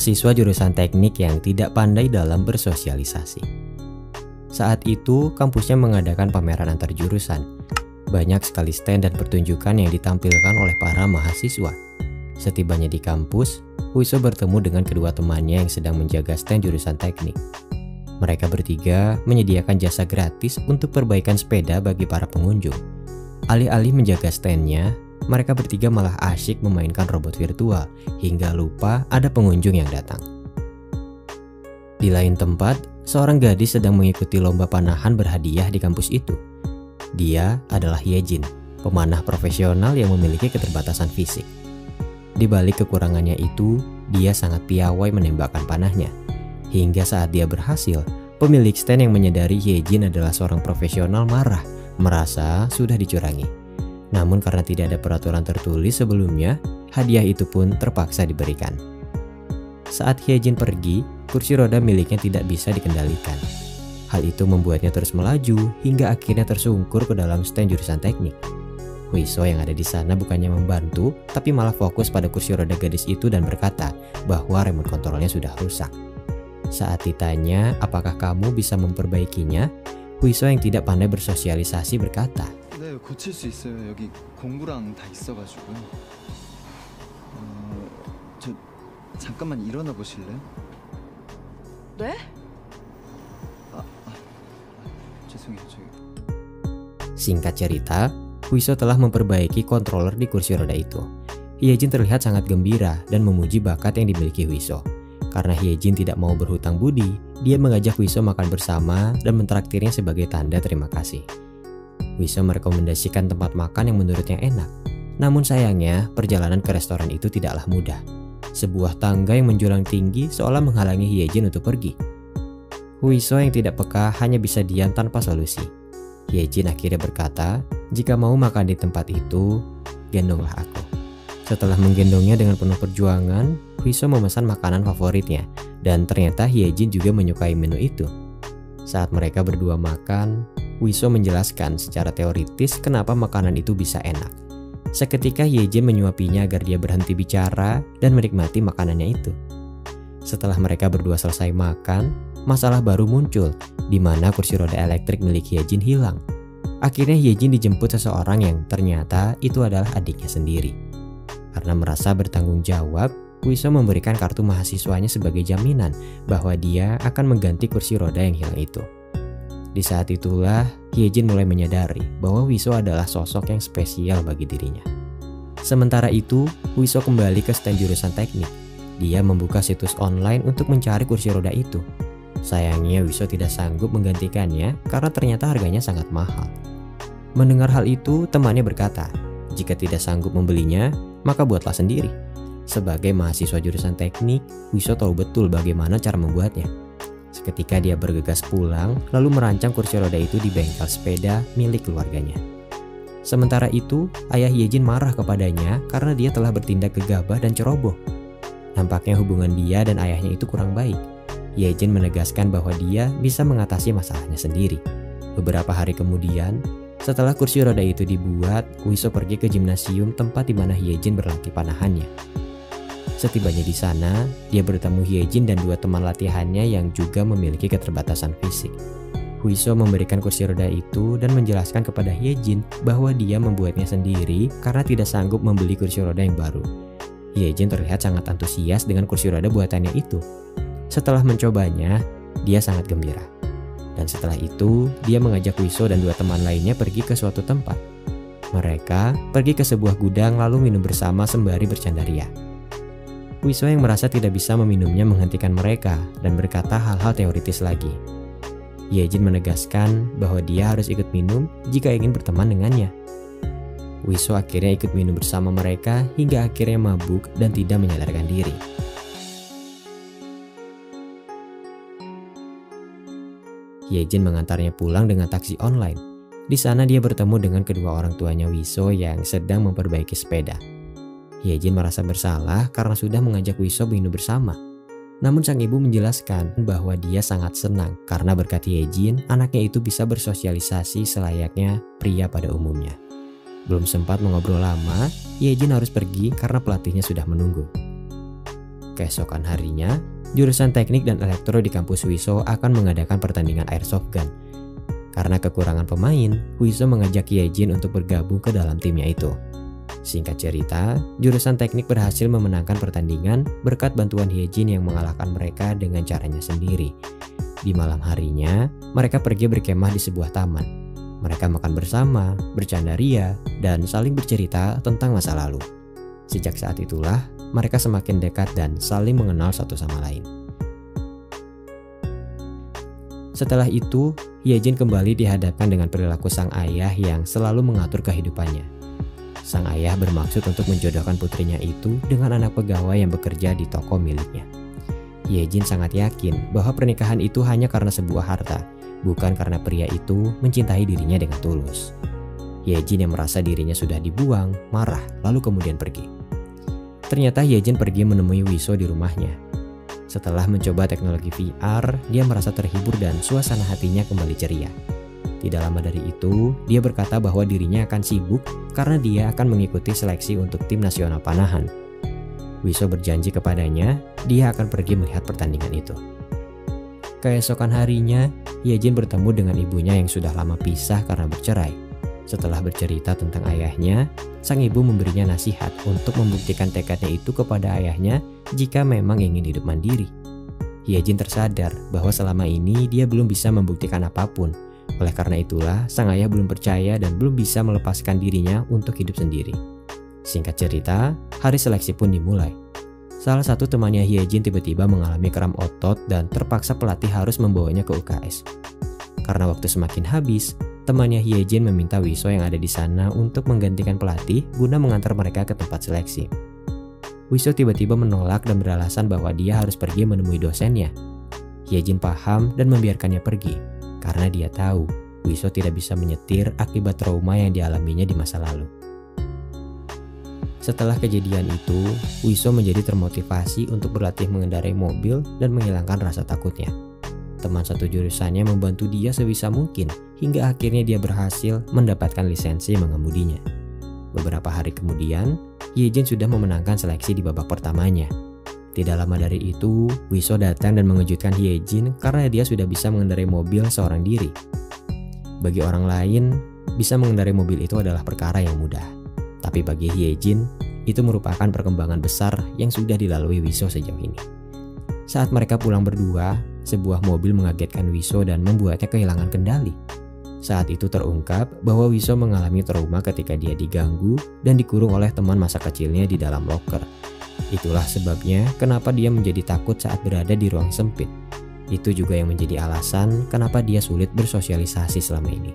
mahasiswa jurusan teknik yang tidak pandai dalam bersosialisasi. Saat itu, kampusnya mengadakan pameran antar jurusan. Banyak sekali stand dan pertunjukan yang ditampilkan oleh para mahasiswa. Setibanya di kampus, Huiso bertemu dengan kedua temannya yang sedang menjaga stand jurusan teknik. Mereka bertiga menyediakan jasa gratis untuk perbaikan sepeda bagi para pengunjung. Alih-alih menjaga standnya, mereka bertiga malah asyik memainkan robot virtual hingga lupa ada pengunjung yang datang. Di lain tempat, seorang gadis sedang mengikuti lomba panahan berhadiah di kampus itu. Dia adalah Hyejin, pemanah profesional yang memiliki keterbatasan fisik. Di balik kekurangannya itu, dia sangat piawai menembakkan panahnya. Hingga saat dia berhasil, pemilik stand yang menyadari Hyejin adalah seorang profesional marah, merasa sudah dicurangi. Namun karena tidak ada peraturan tertulis sebelumnya, hadiah itu pun terpaksa diberikan. Saat Hyejin pergi, kursi roda miliknya tidak bisa dikendalikan. Hal itu membuatnya terus melaju hingga akhirnya tersungkur ke dalam stand jurusan teknik. Huiso yang ada di sana bukannya membantu, tapi malah fokus pada kursi roda gadis itu dan berkata bahwa remote kontrolnya sudah rusak. Saat ditanya apakah kamu bisa memperbaikinya, Huiso yang tidak pandai bersosialisasi berkata, 네, 고칠 수 있어요. 여기 공구랑 다 있어가지고. 저 잠깐만 일어나 보실래요? 네? 죄송해요, 저기. Singkat cerita, Huiso telah memperbaiki controller di kursi roda itu. Hyejin terlihat sangat gembira dan memuji bakat yang dimiliki Huiso. Karena Hyejin tidak mau berhutang budi, dia mengajak Huiso makan bersama dan mentraktirnya sebagai tanda terima kasih. Huiso merekomendasikan tempat makan yang menurutnya enak. Namun sayangnya, perjalanan ke restoran itu tidaklah mudah. Sebuah tangga yang menjulang tinggi seolah menghalangi Hyejin untuk pergi. Huiso yang tidak peka hanya bisa diam tanpa solusi. Hyejin akhirnya berkata, jika mau makan di tempat itu, gendonglah aku. Setelah menggendongnya dengan penuh perjuangan, Huiso memesan makanan favoritnya, dan ternyata Hyejin juga menyukai menu itu. Saat mereka berdua makan, Huiso menjelaskan secara teoritis kenapa makanan itu bisa enak. Seketika Hyejin menyuapinya agar dia berhenti bicara dan menikmati makanannya itu. Setelah mereka berdua selesai makan, masalah baru muncul, di mana kursi roda elektrik milik Hyejin hilang. Akhirnya Hyejin dijemput seseorang yang ternyata itu adalah adiknya sendiri. Karena merasa bertanggung jawab, Huiso memberikan kartu mahasiswanya sebagai jaminan bahwa dia akan mengganti kursi roda yang hilang itu. Di saat itulah, Hyejin mulai menyadari bahwa Huiso adalah sosok yang spesial bagi dirinya. Sementara itu, Huiso kembali ke stand jurusan teknik. Dia membuka situs online untuk mencari kursi roda itu. Sayangnya Huiso tidak sanggup menggantikannya karena ternyata harganya sangat mahal. Mendengar hal itu, temannya berkata, jika tidak sanggup membelinya, maka buatlah sendiri. Sebagai mahasiswa jurusan teknik, Huiso tahu betul bagaimana cara membuatnya. Seketika dia bergegas pulang, lalu merancang kursi roda itu di bengkel sepeda milik keluarganya. Sementara itu, ayah Hyejin marah kepadanya karena dia telah bertindak gegabah dan ceroboh. Nampaknya hubungan dia dan ayahnya itu kurang baik. Hyejin menegaskan bahwa dia bisa mengatasi masalahnya sendiri. Beberapa hari kemudian, setelah kursi roda itu dibuat, Huiso pergi ke gimnasium tempat di mana Hyejin berlatih panahannya. Setibanya di sana, dia bertemu Hyejin dan dua teman latihannya yang juga memiliki keterbatasan fisik. Huiso memberikan kursi roda itu dan menjelaskan kepada Hyejin bahwa dia membuatnya sendiri karena tidak sanggup membeli kursi roda yang baru. Hyejin terlihat sangat antusias dengan kursi roda buatannya itu. Setelah mencobanya, dia sangat gembira. Dan setelah itu, dia mengajak Huiso dan dua teman lainnya pergi ke suatu tempat. Mereka pergi ke sebuah gudang lalu minum bersama sembari bercandaria. Huiso yang merasa tidak bisa meminumnya menghentikan mereka dan berkata hal-hal teoritis lagi. Hyejin menegaskan bahwa dia harus ikut minum jika ingin berteman dengannya. Huiso akhirnya ikut minum bersama mereka hingga akhirnya mabuk dan tidak menyadarkan diri. Hyejin mengantarnya pulang dengan taksi online. Di sana dia bertemu dengan kedua orang tuanya Huiso yang sedang memperbaiki sepeda. Hyejin merasa bersalah karena sudah mengajak Huiso minum bersama. Namun sang ibu menjelaskan bahwa dia sangat senang karena berkat Hyejin, anaknya itu bisa bersosialisasi selayaknya pria pada umumnya. Belum sempat mengobrol lama, Hyejin harus pergi karena pelatihnya sudah menunggu. Keesokan harinya, jurusan teknik dan elektro di kampus Wiso akan mengadakan pertandingan airsoft gun. Karena kekurangan pemain, Wiso mengajak Hyejin untuk bergabung ke dalam timnya itu. Singkat cerita, jurusan teknik berhasil memenangkan pertandingan berkat bantuan Hyejin yang mengalahkan mereka dengan caranya sendiri. Di malam harinya, mereka pergi berkemah di sebuah taman. Mereka makan bersama, bercanda ria, dan saling bercerita tentang masa lalu. Sejak saat itulah, mereka semakin dekat dan saling mengenal satu sama lain. Setelah itu, Hyejin kembali dihadapkan dengan perilaku sang ayah yang selalu mengatur kehidupannya. Sang ayah bermaksud untuk menjodohkan putrinya itu dengan anak pegawai yang bekerja di toko miliknya. Hyejin sangat yakin bahwa pernikahan itu hanya karena sebuah harta, bukan karena pria itu mencintai dirinya dengan tulus. Hyejin yang merasa dirinya sudah dibuang, marah, lalu kemudian pergi. Ternyata Hyejin pergi menemui Wiso di rumahnya. Setelah mencoba teknologi VR, dia merasa terhibur dan suasana hatinya kembali ceria. Tidak lama dari itu, dia berkata bahwa dirinya akan sibuk karena dia akan mengikuti seleksi untuk tim nasional panahan. Wiso berjanji kepadanya, dia akan pergi melihat pertandingan itu. Keesokan harinya, Hyejin bertemu dengan ibunya yang sudah lama pisah karena bercerai. Setelah bercerita tentang ayahnya, sang ibu memberinya nasihat untuk membuktikan tekadnya itu kepada ayahnya jika memang ingin hidup mandiri. Hyejin tersadar bahwa selama ini dia belum bisa membuktikan apapun. Oleh karena itulah, sang ayah belum percaya dan belum bisa melepaskan dirinya untuk hidup sendiri. Singkat cerita, hari seleksi pun dimulai. Salah satu temannya Hyejin tiba-tiba mengalami kram otot dan terpaksa pelatih harus membawanya ke UKS. Karena waktu semakin habis, temannya Hyejin meminta Wiso yang ada di sana untuk menggantikan pelatih guna mengantar mereka ke tempat seleksi. Wiso tiba-tiba menolak dan beralasan bahwa dia harus pergi menemui dosennya. Hyejin paham dan membiarkannya pergi, karena dia tahu Wiso tidak bisa menyetir akibat trauma yang dialaminya di masa lalu. Setelah kejadian itu, Wiso menjadi termotivasi untuk berlatih mengendarai mobil dan menghilangkan rasa takutnya. Teman satu jurusannya membantu dia sebisa mungkin hingga akhirnya dia berhasil mendapatkan lisensi mengemudinya. Beberapa hari kemudian, Hyejin sudah memenangkan seleksi di babak pertamanya. Tidak lama dari itu, Wiso datang dan mengejutkan Hyejin karena dia sudah bisa mengendarai mobil seorang diri. Bagi orang lain, bisa mengendarai mobil itu adalah perkara yang mudah. Tapi bagi Hyejin, itu merupakan perkembangan besar yang sudah dilalui Wiso sejauh ini. Saat mereka pulang berdua, sebuah mobil mengagetkan Wiso dan membuatnya kehilangan kendali. Saat itu terungkap bahwa Wiso mengalami trauma ketika dia diganggu dan dikurung oleh teman masa kecilnya di dalam loker. Itulah sebabnya kenapa dia menjadi takut saat berada di ruang sempit. Itu juga yang menjadi alasan kenapa dia sulit bersosialisasi selama ini.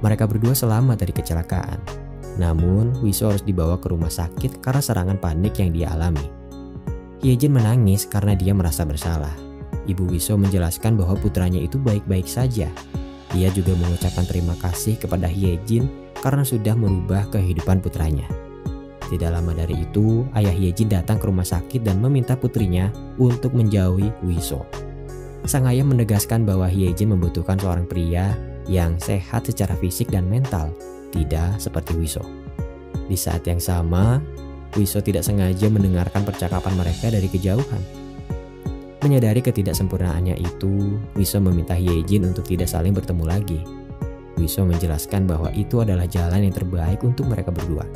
Mereka berdua selamat dari kecelakaan. Namun, Wiso harus dibawa ke rumah sakit karena serangan panik yang dia alami. Hyejin menangis karena dia merasa bersalah. Ibu Wiso menjelaskan bahwa putranya itu baik-baik saja. Dia juga mengucapkan terima kasih kepada Hyejin karena sudah merubah kehidupan putranya. Tidak lama dari itu, ayah Hyejin datang ke rumah sakit dan meminta putrinya untuk menjauhi Wiso. Sang ayah menegaskan bahwa Hyejin membutuhkan seorang pria yang sehat secara fisik dan mental, tidak seperti Wiso. Di saat yang sama, Wiso tidak sengaja mendengarkan percakapan mereka dari kejauhan. Menyadari ketidaksempurnaannya itu, Wiso meminta Hyejin untuk tidak saling bertemu lagi. Wiso menjelaskan bahwa itu adalah jalan yang terbaik untuk mereka berdua.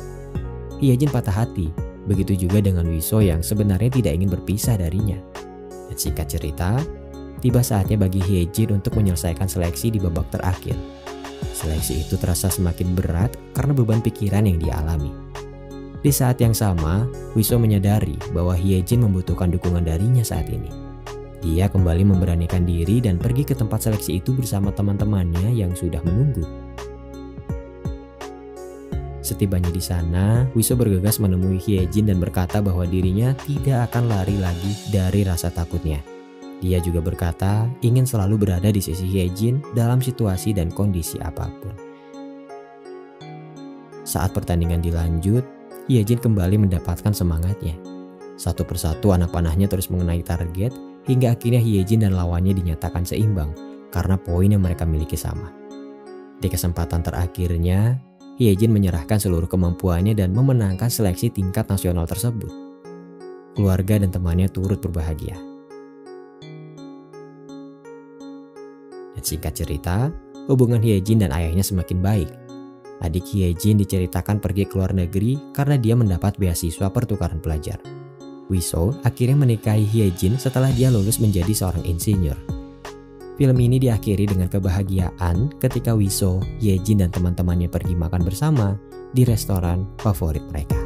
Hyejin patah hati, begitu juga dengan Wiso yang sebenarnya tidak ingin berpisah darinya. Dan singkat cerita, tiba saatnya bagi Hyejin untuk menyelesaikan seleksi di babak terakhir. Seleksi itu terasa semakin berat karena beban pikiran yang dia alami. Di saat yang sama, Wiso menyadari bahwa Hyejin membutuhkan dukungan darinya saat ini. Dia kembali memberanikan diri dan pergi ke tempat seleksi itu bersama teman-temannya yang sudah menunggu. Setibanya di sana, Wiso bergegas menemui Hyejin dan berkata bahwa dirinya tidak akan lari lagi dari rasa takutnya. Dia juga berkata ingin selalu berada di sisi Hyejin dalam situasi dan kondisi apapun. Saat pertandingan dilanjut, Hyejin kembali mendapatkan semangatnya. Satu persatu anak panahnya terus mengenai target hingga akhirnya Hyejin dan lawannya dinyatakan seimbang karena poin yang mereka miliki sama. Di kesempatan terakhirnya, Hyejin menyerahkan seluruh kemampuannya dan memenangkan seleksi tingkat nasional tersebut. keluarga dan temannya turut berbahagia. Dan singkat cerita, hubungan Hyejin dan ayahnya semakin baik. Adik Hyejin diceritakan pergi ke luar negeri karena dia mendapat beasiswa pertukaran pelajar. Wiso akhirnya menikahi Hyejin setelah dia lulus menjadi seorang insinyur. Film ini diakhiri dengan kebahagiaan ketika Wiso, Hyejin dan teman-temannya pergi makan bersama di restoran favorit mereka.